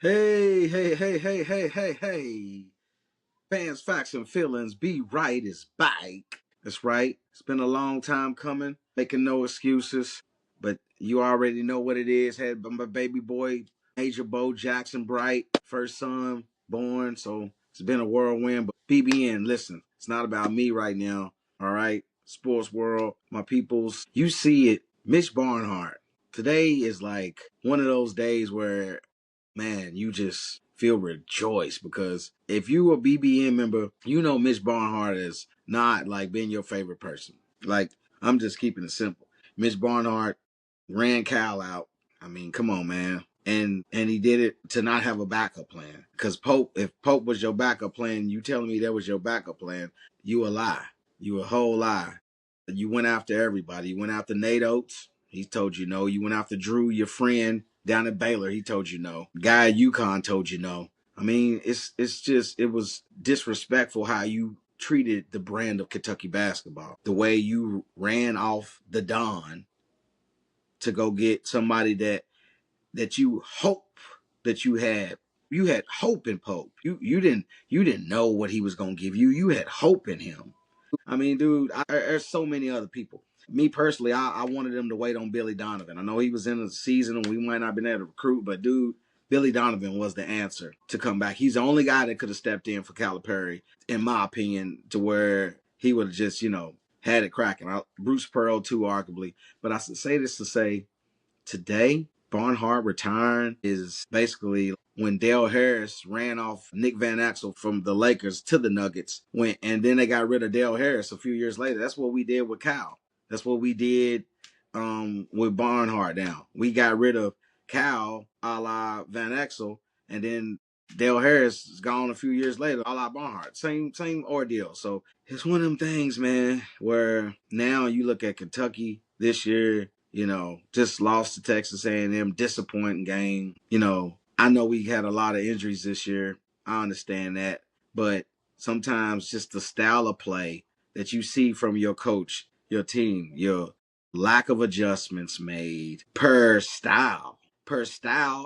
Hey, hey, hey, hey, hey, hey, hey. Fans, facts, and feelings. Be right is back. That's right. It's been a long time coming. Making no excuses. But you already know what it is. Had my baby boy, Major Bo Jackson Bright, first son born. So it's been a whirlwind. But BBN, listen, it's not about me right now. All right. Sports world, my peoples. You see it. Mitch Barnhart. Today is like one of those days where man, you just feel rejoiced because if you a BBN member, you know Mitch Barnhart is not like being your favorite person. Like, I'm just keeping it simple. Mitch Barnhart ran Cal out. I mean, come on, man. And he did it to not have a backup plan. Because if Pope was your backup plan, you telling me that was your backup plan, you a lie. You a whole lie. You went after everybody. You went after Nate Oates. He told you no. You went after Drew, your friend down at Baylor. He told you no. Guy at UConn told you no. I mean, it's just it was disrespectful how you treated the brand of Kentucky basketball. The way you ran off the Don to go get somebody that you hope that you had hope in Pope. You didn't know what he was gonna give you. You had hope in him. I mean, dude, there's so many other people. Me personally, I wanted them to wait on Billy Donovan. I know he was in the season and we might not have been able to recruit, but dude, Billy Donovan was the answer to come back. He's the only guy that could have stepped in for Calipari, in my opinion, to where he would have just, had it cracking. Bruce Pearl too, arguably. But I say this to say, today, Barnhart retiring is basically when Dale Harris ran off Nick Van Axel from the Lakers to the Nuggets, and then they got rid of Dale Harris a few years later. That's what we did with Cal. That's what we did with Barnhart now. We got rid of Cal a la Van Axel, and then Dale Harris is gone a few years later, a la Barnhart. Same ordeal. So it's one of them things, man, where now you look at Kentucky this year, just lost to Texas A&M, disappointing game. I know we had a lot of injuries this year. I understand that. But sometimes just the style of play that you see from your coach, your team, your lack of adjustments made per style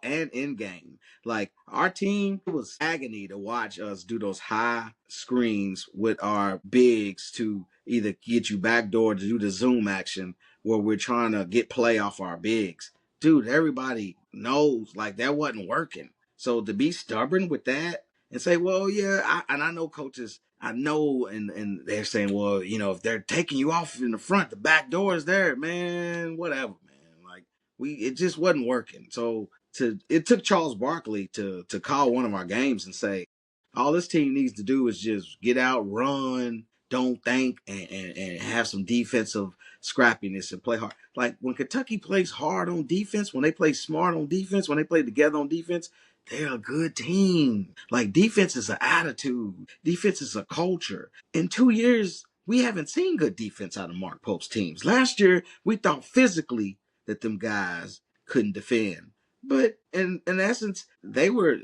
and in game. Like our team, it was agony to watch us do those high screens with our bigs to either get you backdoor to do the zoom action where we're trying to get play off our bigs. Dude, everybody knows like that wasn't working. So to be stubborn with that and say, well, yeah, I know coaches, I know, and they're saying, well, if they're taking you off in the front, the back door is there, man, whatever, man. Like it just wasn't working. So it took Charles Barkley to call one of our games and say, all this team needs to do is just get out, run, don't think, and have some defensive scrappiness and play hard. Like when Kentucky plays hard on defense, when they play smart on defense, when they play together on defense, they're a good team. Like defense is an attitude. Defense is a culture. In 2 years, we haven't seen good defense out of Mark Pope's teams. Last year, we thought physically that them guys couldn't defend. But in essence, they were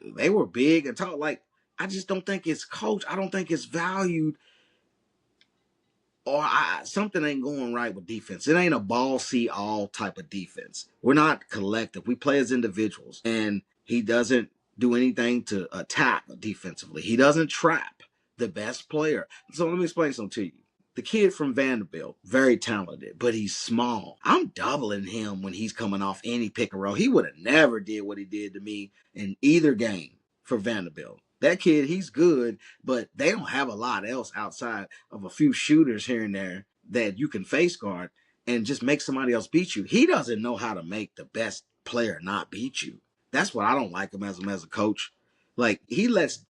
big and tall. Like I just don't think it's coached. I don't think it's valued, or something ain't going right with defense. It ain't a ball see all type of defense. We're not collective. We play as individuals, and he doesn't do anything to attack defensively. He doesn't trap the best player. So let me explain something to you. The kid from Vanderbilt, very talented, but he's small. I'm doubling him when he's coming off any pick and roll. He would have never did what he did to me in either game for Vanderbilt. That kid, he's good, but they don't have a lot else outside of a few shooters here and there that you can face guard and just make somebody else beat you. He doesn't know how to make the best player not beat you. That's what I don't like him as a coach. Like he lets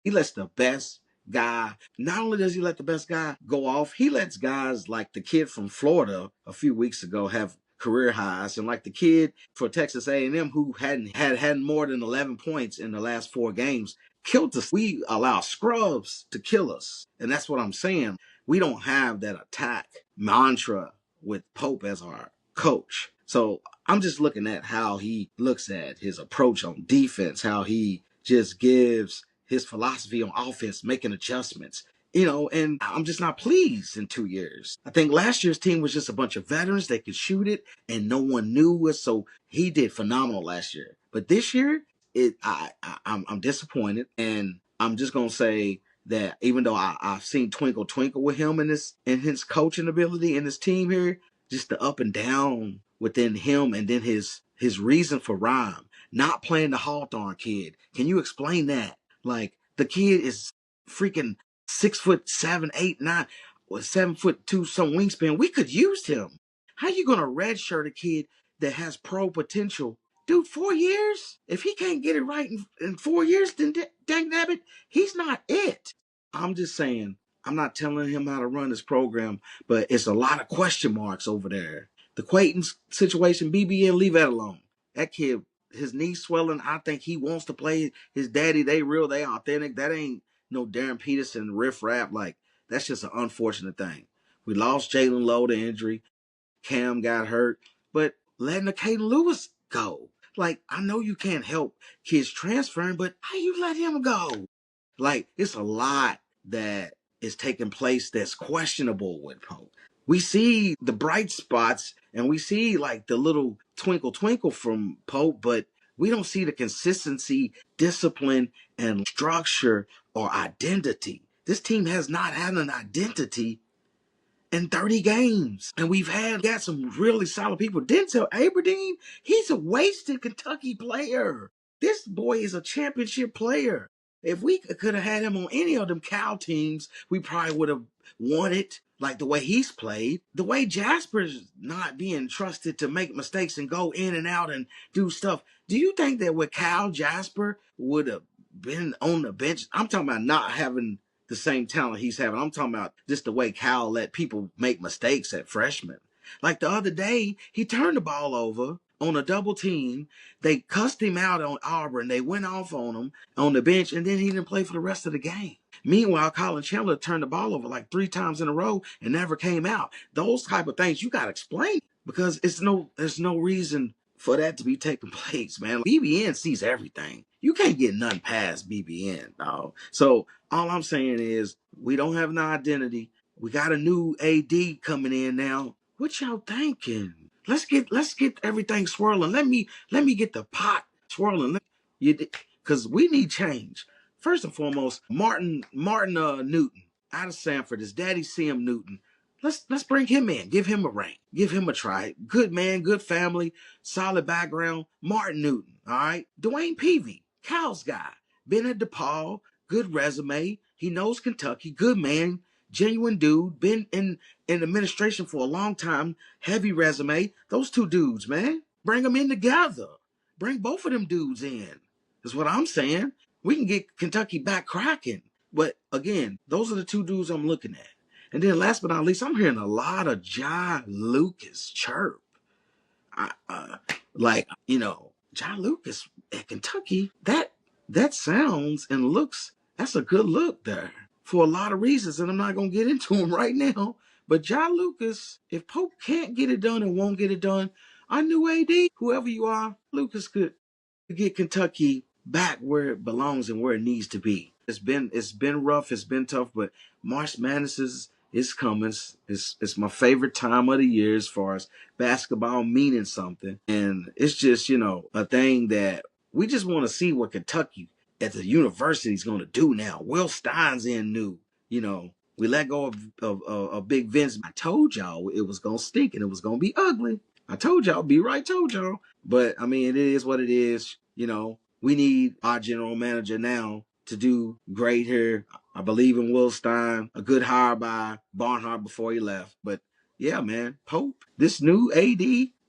the best guy. Not only does he let the best guy go off, he lets guys like the kid from Florida a few weeks ago have career highs, and like the kid for Texas A&M who hadn't more than 11 points in the last 4 games killed us. We allow scrubs to kill us, and that's what I'm saying. We don't have that attack mantra with Pope as our coach. So I'm just looking at how he looks at his approach on defense, how he just gives his philosophy on offense, making adjustments. And I'm just not pleased in 2 years. I think last year's team was just a bunch of veterans. They could shoot it and no one knew it. So he did phenomenal last year. But this year, I'm disappointed, and I'm just gonna say that even though I've seen twinkle twinkle with him in his coaching ability and his team here, just the up and down within him, and then his reason for rhyme, not playing the Hawthorne kid. Can you explain that? Like the kid is freaking 6 foot 7, 8, 9, or 7 foot 2, some wingspan. We could use him. How you gonna redshirt a kid that has pro potential? Dude, 4 years? If he can't get it right in 4 years, then dang nabbit, he's not it. I'm just saying, I'm not telling him how to run his program, but it's a lot of question marks over there. The Quayton situation, BBN, leave that alone. That kid, his knee swelling, I think he wants to play his daddy. They real, they authentic. That ain't no Darren Peterson riff rap. Like, that's just an unfortunate thing. We lost Jalen Lowe to injury. Cam got hurt, but letting the Caden Lewis go. Like, I know you can't help kids transferring, but how you let him go? Like, it's a lot that is taking place that's questionable with Pope. We see the bright spots and we see like the little twinkle twinkle from Pope, but we don't see the consistency, discipline, and structure or identity. This team has not had an identity in 30 games. And got some really solid people. Denzel Aberdeen, he's a wasted Kentucky player. This boy is a championship player. If we could have had him on any of them Cal teams, we probably would have won it like the way he's played. The way Jasper's not being trusted to make mistakes and go in and out and do stuff. Do you think that with Cal, Jasper would have been on the bench? I'm talking about not having the same talent he's having. I'm talking about just the way Cal let people make mistakes at freshman. Like the other day, he turned the ball over on a double team. They cussed him out on Auburn. They went off on him on the bench, and then he didn't play for the rest of the game. Meanwhile, Colin Chandler turned the ball over like 3 times in a row and never came out. Those type of things you got to explain because there's no reason for that to be taking place, man. BBN sees everything. You can't get nothing past BBN, dog. So all I'm saying is we don't have an identity. We got a new AD coming in now. What y'all thinking? Let's get everything swirling. Let me get the pot swirling. Because we need change. First and foremost, Martin Newton out of Sanford. His daddy CM Newton. Let's bring him in. Give him a ring. Give him a try. Good man, good family, solid background. Martin Newton. All right. Dwayne Peavy, Cal's guy. Been at DePaul. Good resume. He knows Kentucky. Good man. Genuine dude. Been in administration for a long time. Heavy resume. Those two dudes, man. Bring them in together. Bring both of them dudes in. Is what I'm saying. We can get Kentucky back cracking. But again, those are the two dudes I'm looking at. And then last but not least, I'm hearing a lot of John Lucas chirp. John Lucas at Kentucky, that sounds and looks, that's a good look there for a lot of reasons. And I'm not going to get into them right now. But John Lucas, if Pope can't get it done and won't get it done, I knew AD, whoever you are, Lucas could get Kentucky back where it belongs and where it needs to be. It's been rough, it's been tough, but March Madness is coming. It's my favorite time of the year as far as basketball meaning something. And it's just, a thing that we just want to see what Kentucky at the university is going to do now. Will Stein's in new, we let go of Big Vince. I told y'all it was going to stink and it was going to be ugly. I told y'all, be right, told y'all. But I mean, it is what it is. We need our general manager now to do great here. I believe in Will Stein, a good hire by Barnhart before he left. But yeah, man, Pope, this new AD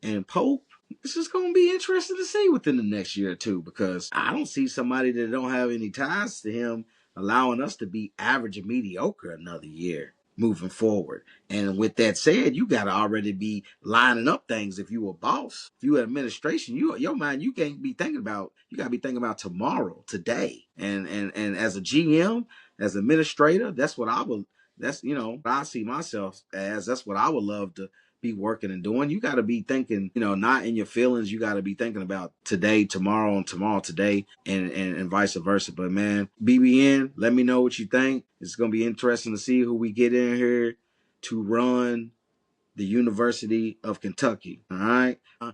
and Pope, this is going to be interesting to see within the next year or two because I don't see somebody that don't have any ties to him allowing us to be average and mediocre another year moving forward. And with that said, you got to already be lining up things. If you a boss, if you administration, your mind, you can't be thinking about, you got to be thinking about tomorrow, today. And as a GM, as administrator, that's what I would, that's, I see myself as, that's what I would love to be working and doing. You got to be thinking, not in your feelings. You got to be thinking about today, tomorrow, and tomorrow, today, and vice versa. But man, BBN, let me know what you think. It's going to be interesting to see who we get in here to run the University of Kentucky. All right. All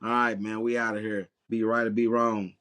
right, man. We out of here. Be right or be wrong.